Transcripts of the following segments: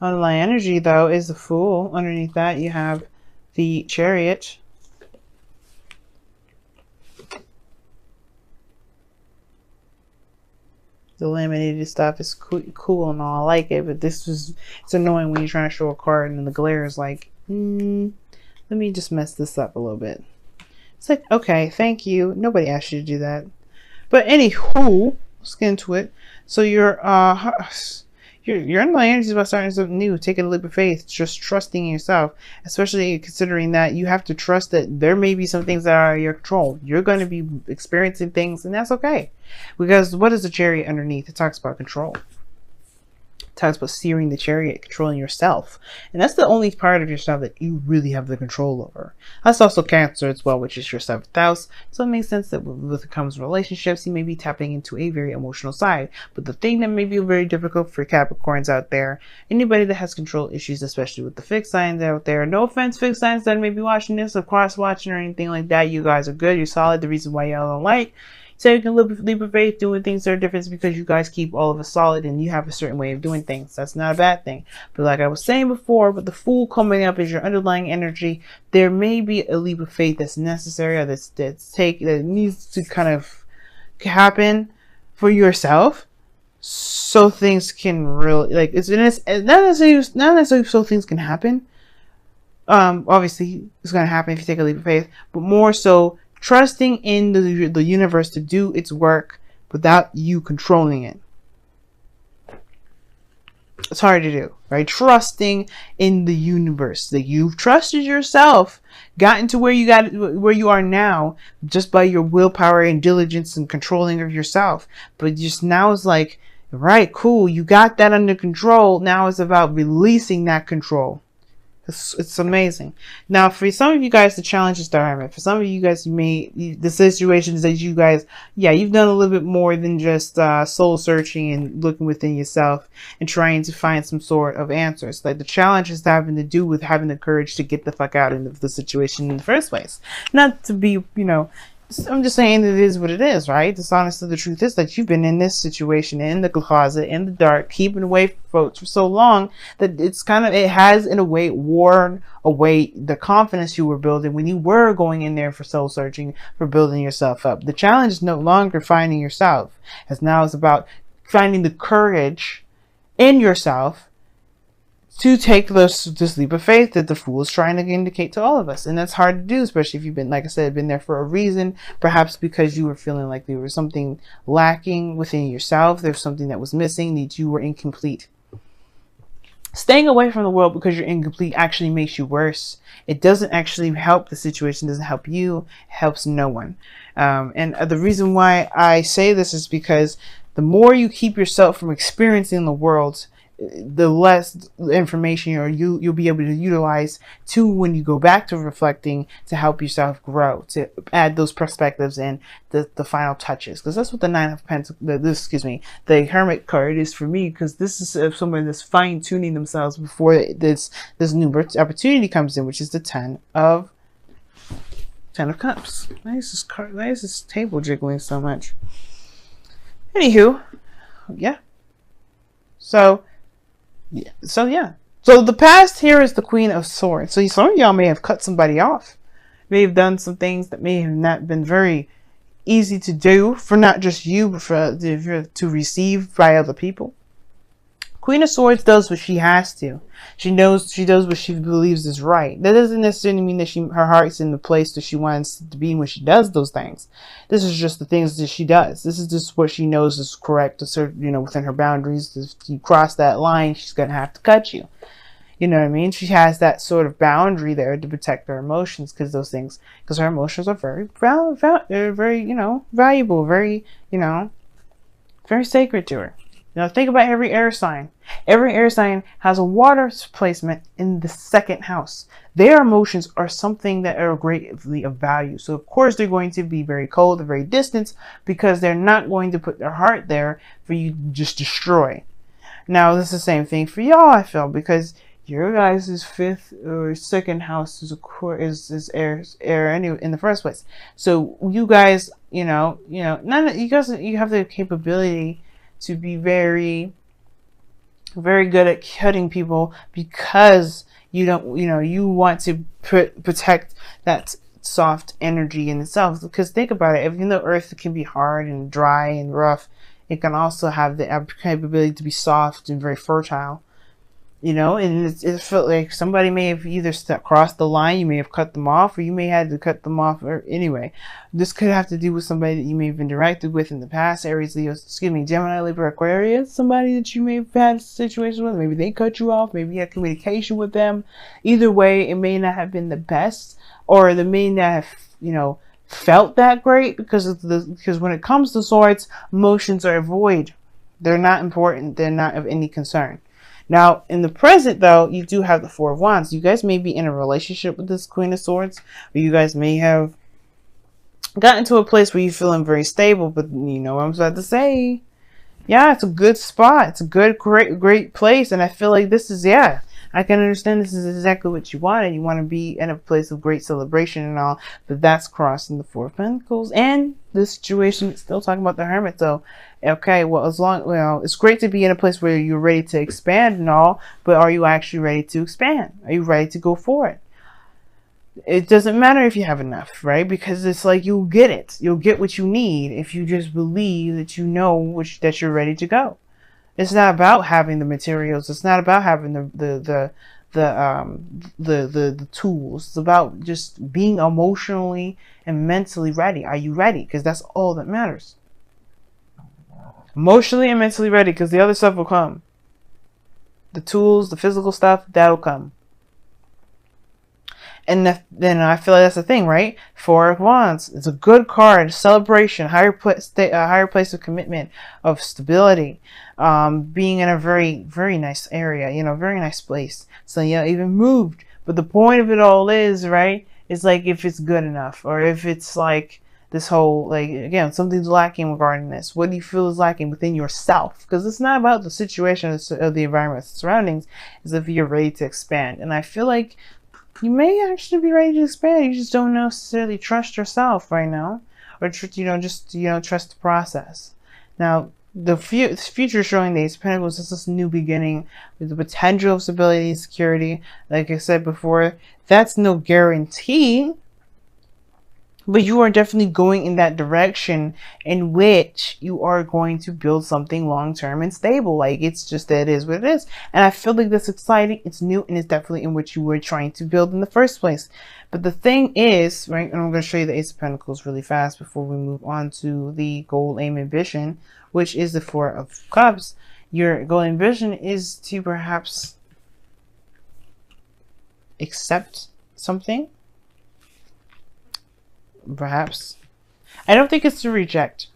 Underlying energy, though, is the Fool. Underneath that, you have the Chariot. The laminated stuff is cool and all. I like it, but it's annoying when you're trying to show a card and the glare is like, let me just mess this up a little bit. It's like, okay, thank you. Nobody asked you to do that. But anywho, let's get into it. So your underlying energy is about starting something new, taking a leap of faith, just trusting in yourself, especially considering that you have to trust that there may be some things that are out of your control. You're going to be experiencing things, and that's okay. Because what is the Chariot underneath? It talks about control. Talks about steering the chariot, controlling yourself, and that's the only part of yourself that you really have the control over. That's also Cancer as well, which is your 7th house, so it makes sense that with it comes relationships, you may be tapping into a very emotional side. But the thing that may be very difficult for Capricorns out there, anybody that has control issues, especially with the fixed signs out there, no offense fixed signs that may be watching this or cross watching or anything like that, you guys are good, you're solid. The reason why y'all don't like so you can leap of faith doing things that are different is because you guys keep all of us solid and you have a certain way of doing things. That's not a bad thing. But like I was saying before, with the Fool coming up as your underlying energy, there may be a leap of faith that's necessary or that needs to kind of happen for yourself, so things can really it's not necessarily so things can happen. Obviously it's going to happen if you take a leap of faith, but more so trusting in the universe to do its work without you controlling it. It's hard to do, right? Trusting in the universe, that you've trusted yourself, gotten to where you are now, just by your willpower and diligence and controlling of yourself. But just now it's like, right, cool, you got that under control. Now it's about releasing that control. It's amazing. Now, for some of you guys, the challenge is dynamic. For some of you guys, the situations that you guys, you've done a little bit more than just soul searching and looking within yourself and trying to find some sort of answers. Like the challenge is having to do with having the courage to get the fuck out of the situation in the first place. Not to be, I'm just saying it is what it is, right? Honestly, the truth is that you've been in this situation, in the closet, in the dark, keeping away from folks for so long that it has in a way worn away the confidence you were building when you were going in there for soul searching, for building yourself up. The challenge is no longer finding yourself, as now it's about finding the courage in yourself to take this leap of faith that the Fool is trying to indicate to all of us. And that's hard to do, especially if you've been, like I said, been there for a reason, perhaps because you were feeling like there was something lacking within yourself. There's something that was missing, that you were incomplete. Staying away from the world because you're incomplete actually makes you worse. It doesn't actually help the situation, doesn't help you, it helps no one. And the reason why I say this is because the more you keep yourself from experiencing the world, the less information you'll be able to utilize to when you go back to reflecting, to help yourself grow, to add those perspectives and the final touches. Because that's what the Nine of Pentacles, the Hermit card is for me, because this is someone that's fine-tuning themselves before this new opportunity comes in, which is the Ten of Cups. Why is this table jiggling so much? Anywho, So the past here is the Queen of Swords. So some of y'all may have cut somebody off, may have done some things that may have not been very easy to do for not just you, but to receive by other people. Queen of Swords does what she has to. She does what she believes is right. That doesn't necessarily mean that her heart's in the place that she wants to be when she does those things. This is just the things that she does. This is just what she knows is correct, within her boundaries. If you cross that line, she's going to have to cut you. You know what I mean? She has that sort of boundary there to protect her emotions, because her emotions are very, very, valuable, very, very sacred to her. Think about every air sign. Every air sign has a water placement in the 2nd house. Their emotions are something that are greatly of value. So of course they're going to be very cold, very distant, because they're not going to put their heart there for you to just destroy. Now this is the same thing for y'all, I feel, because your guys' 5th or 2nd house is air anyway in the first place. So you guys, you have the capability to be very very good at cutting people because you don't, you want to protect that soft energy in itself. Because think about it, even though earth can be hard and dry and rough, it can also have the capability to be soft and very fertile. And it felt like somebody may have either crossed the line, you may have cut them off, or you may have had to cut them off. Or anyway, this could have to do with somebody that you may have interacted with in the past. Aries, Leo, Gemini, Libra, Aquarius, somebody that you may have had a situation with. Maybe they cut you off. Maybe you had communication with them. Either way, it may not have been the best, or they may not have, felt that great because when it comes to swords, emotions are void. They're not important. They're not of any concern. Now, in the present, though, you do have the Four of Wands. You guys may be in a relationship with this Queen of Swords, or you guys may have gotten to a place where you're feeling very stable, but you know what I'm about to say. Yeah, it's a good spot. It's a good, great place, and I feel like this is, yeah, I can understand this is exactly what you want, and you want to be in a place of great celebration and all, but that's crossing the Four of Pentacles, and this situation is still talking about the Hermit, so, okay, well, it's great to be in a place where you're ready to expand and all, but are you actually ready to expand? Are you ready to go for it? It doesn't matter if you have enough, right? Because it's like you'll get it. You'll get what you need if you just believe that you know that you're ready to go. It's not about having the materials. It's not about having the tools. It's about just being emotionally and mentally ready. Are you ready? Because that's all that matters. Emotionally and mentally ready, because the other stuff will come. The tools, the physical stuff, that'll come. And then I feel like that's the thing, right? Four of Wands. It's a good card. Celebration, higher place of commitment, of stability, being in a very, very nice area, very nice place. So, even moved. But the point of it all is, right, is like if it's good enough, or if it's like this whole, like, again, something's lacking regarding this. What do you feel is lacking within yourself? Because it's not about the situation of the environment, the surroundings. It's if you're ready to expand. And I feel like you may actually be ready to expand. You just don't necessarily trust yourself right now, or trust the process. Now, the future showing the Ace of Pentacles is this new beginning with the potential of stability and security. Like I said before, that's no guarantee, but you are definitely going in that direction in which you are going to build something long-term and stable. Like, it's just that it is what it is. And I feel like that's exciting. It's new, and it's definitely in what you were trying to build in the first place. But the thing is, right, and I'm going to show you the Ace of Pentacles really fast before we move on to the goal, aim, ambition, which is the Four of Cups. Your goal, ambition is to perhaps accept something. Perhaps. I don't think it's to reject,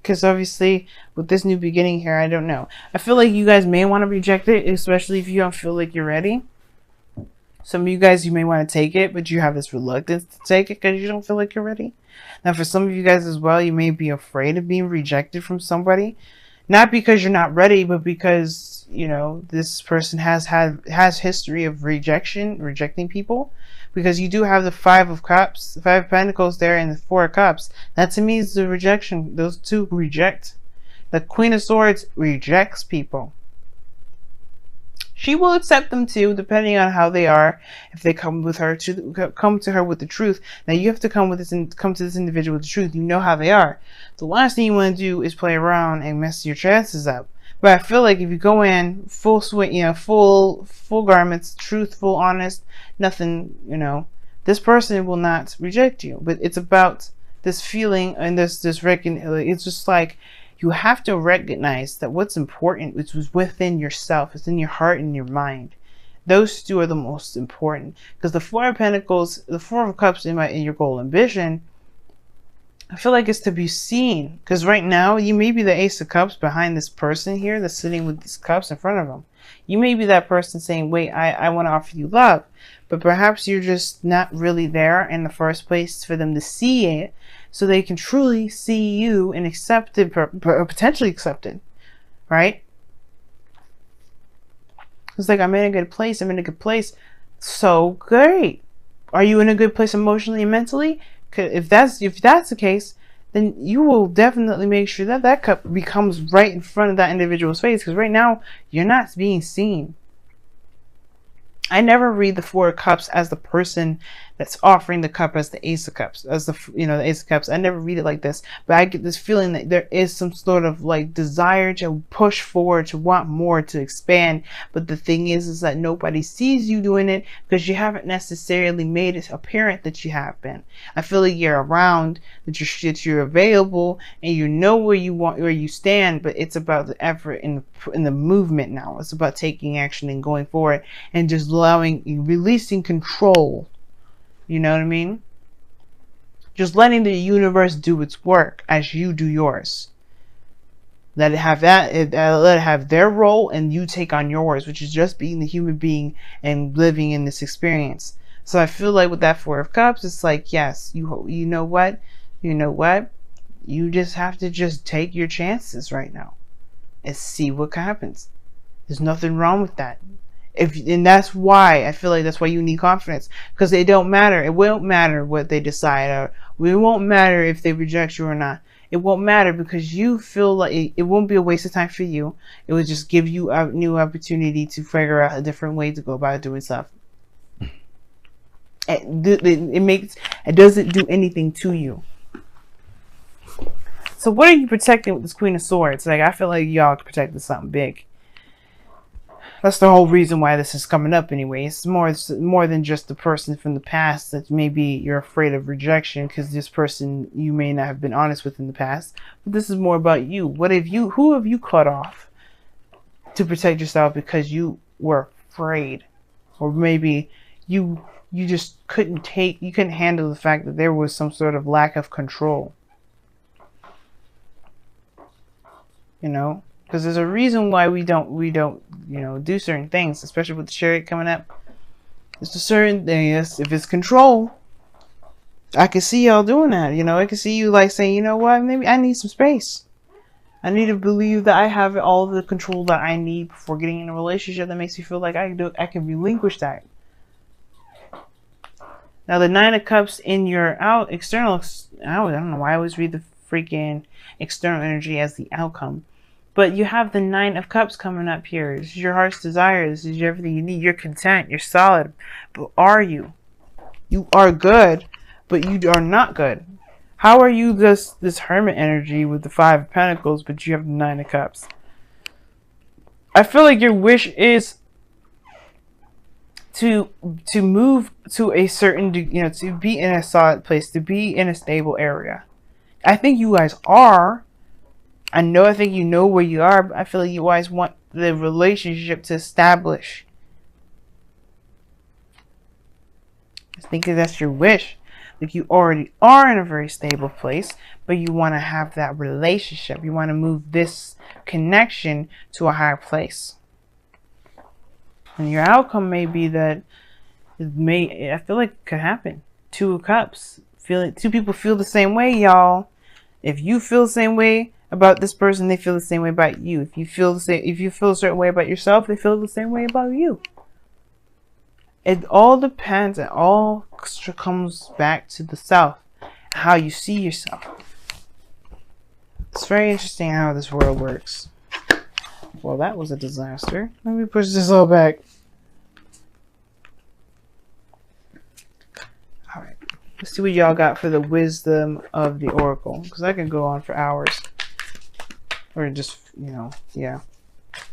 because obviously with this new beginning here, I don't know. I feel like you guys may want to reject it, especially if you don't feel like you're ready. Some of you guys, you may want to take it, but you have this reluctance to take it because you don't feel like you're ready. Now, for some of you guys as well, you may be afraid of being rejected from somebody, not because you're not ready, but because, this person has history of rejecting people. Because you do have the Five of Cups, the Five of Pentacles there, and the Four of Cups. That to me is the rejection. Those two reject. The Queen of Swords rejects people. She will accept them too, depending on how they are. If they come to her with the truth. Now you have to come to this individual with the truth. You know how they are. The last thing you want to do is play around and mess your chances up. But I feel like if you go in full swing, full garments, truthful, honest, nothing, this person will not reject you. But it's about this feeling and this it's just like you have to recognize that what's important, which was within yourself, it's in your heart and your mind. Those two are the most important, because the Four of Pentacles, the Four of Cups in your goal, ambition, I feel like it's to be seen, because right now you may be the Ace of Cups behind this person here that's sitting with these cups in front of them. You may be that person saying, wait, I want to offer you love, but perhaps you're just not really there in the first place for them to see it, so they can truly see you and accept it, potentially accept it, right? It's like, I'm in a good place, I'm in a good place. So great. Are you in a good place emotionally and mentally? If that's the case, then you will definitely make sure that that cup becomes right in front of that individual's face. Because right now, you're not being seen. I never read the Four of Cups as the person that's offering the cup as the Ace of Cups, as the the Ace of Cups. I never read it like this, but I get this feeling that there is some sort of like desire to push forward, to want more, to expand. But the thing is that nobody sees you doing it because you haven't necessarily made it apparent that you have been. I feel like you're around, that you're available, and you know where you stand. But it's about the effort in the movement now. It's about taking action and going forward, and just releasing control. You know what I mean? Just letting the universe do its work as you do yours. Let it have let it have their role, and you take on yours, which is just being the human being and living in this experience. So I feel like with that Four of Cups, it's like, yes, you know what? You know what? You just have to just take your chances right now and see what happens. There's nothing wrong with that. And that's why I feel like that's why you need confidence, because it don't matter. It won't matter what they decide, or it won't matter if they reject you or not. It won't matter because you feel like it won't be a waste of time for you. It will just give you a new opportunity to figure out a different way to go about doing stuff. It doesn't do anything to you. So what are you protecting with this Queen of Swords? Like, I feel like y'all protected something big. That's the whole reason why this is coming up anyway. It's more than just the person from the past that maybe you're afraid of rejection because this person you may not have been honest with in the past. But this is more about you. Who have you cut off to protect yourself because you were afraid? Or maybe you just couldn't handle the fact that there was some sort of lack of control. You know? Because there's a reason why we don't, do certain things, especially with the Chariot coming up. It's a certain thing. If it's control, I can see y'all doing that. I can see you like saying, you know what, maybe I need some space. I need to believe that I have all the control that I need before getting in a relationship that makes me feel like I can relinquish that. Now the Nine of Cups in your external, I don't know why I always read the freaking external energy as the outcome. But you have the Nine of Cups coming up here. This is your heart's desire. This is everything you need. You're content. You're solid. But are you? You are good, but you are not good. How are you this hermit energy with the Five of Pentacles, but you have the Nine of Cups? I feel like your wish is to move to a certain, to be in a solid place, to be in a stable area. I think you guys are. I think you know where you are, but I feel like you guys want the relationship to establish. I think that's your wish. Like you already are in a very stable place, but you want to have that relationship. You want to move this connection to a higher place. And your outcome may be that I feel like it could happen. Two of Cups. Two people feel the same way, y'all. If you feel the same way about this person, they feel the same way about you. If you feel a certain way about yourself, they feel the same way about you. It all depends. It all comes back to the self, how you see yourself. It's very interesting how this world works. Well, that was a disaster. Let me push this all back. All right. Let's see what y'all got for the wisdom of the oracle, because I can go on for hours. Or just,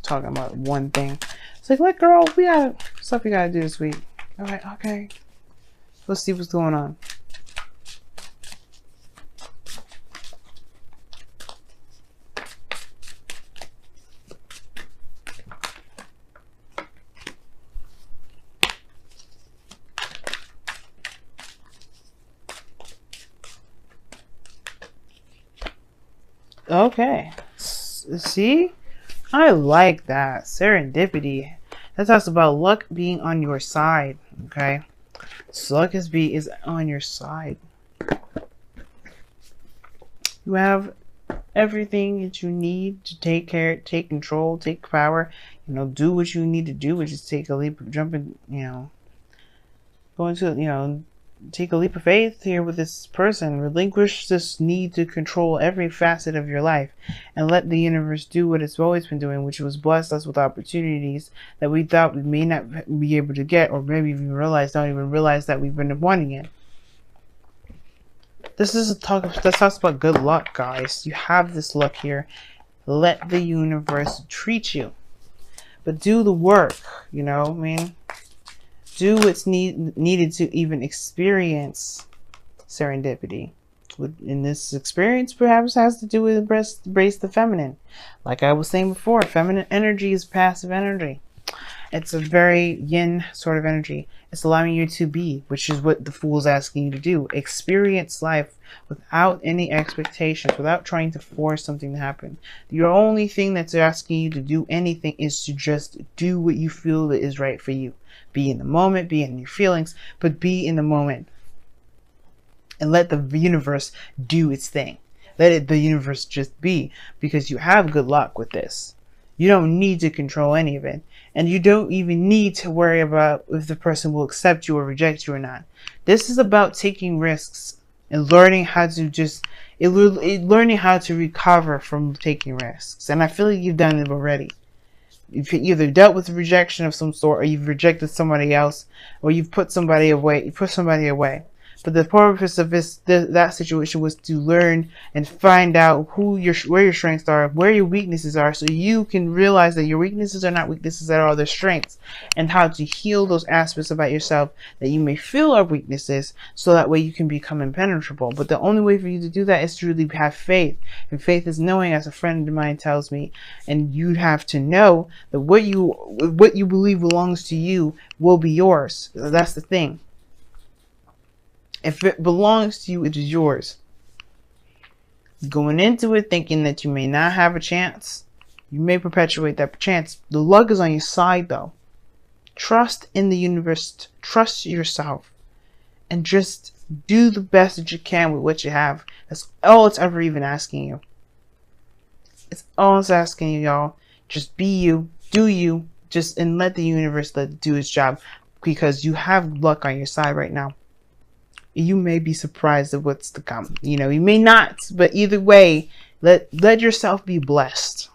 talking about one thing. It's like, look, girl, we got stuff we gotta do this week. All right, okay. Let's see what's going on. Okay. See? I like that. Serendipity. That talks about luck being on your side. Okay? So luck is on your side. You have everything that you need to take control, take power. Do what you need to do, which is take a leap, jump in, go into, take a leap of faith here with this person. Relinquish this need to control every facet of your life and let the universe do what it's always been doing, which was bless us with opportunities that we thought we may not be able to get, or maybe even don't even realize that we've been wanting it. This talks about good luck, guys. You have this luck here. Let the universe treat you. But do the work, you know what I mean? Do what's needed to even experience serendipity. In this experience, perhaps has to do with embrace the feminine. Like I was saying before, feminine energy is passive energy. It's a very yin sort of energy. It's allowing you to be, which is what the Fool is asking you to do. Experience life without any expectations, without trying to force something to happen. Your only thing that's asking you to do anything is to just do what you feel that is right for you. Be in the moment, be in your feelings, but be in the moment. And let the universe do its thing. Let the universe just be, because you have good luck with this. You don't need to control any of it. And you don't even need to worry about if the person will accept you or reject you or not. This is about taking risks and learning how to learning how to recover from taking risks. And I feel like you've done it already. You've either dealt with rejection of some sort, or you've rejected somebody else, or you've put somebody away. But the purpose of that situation was to learn and find out where your strengths are, where your weaknesses are, so you can realize that your weaknesses are not weaknesses at all, they're strengths, and how to heal those aspects about yourself that you may feel are weaknesses, so that way you can become impenetrable. But the only way for you to do that is to really have faith. And faith is knowing, as a friend of mine tells me, and you have to know that what you believe belongs to you will be yours. That's the thing. If it belongs to you, it is yours. Going into it thinking that you may not have a chance, you may perpetuate that chance. The luck is on your side, though. Trust in the universe. Trust yourself. And just do the best that you can with what you have. That's all it's ever even asking you. It's all it's asking you, y'all. Just be you. Do you. And let the universe do its job. Because you have luck on your side right now. You may be surprised at what's to come. You know, you may not, but either way, let yourself be blessed.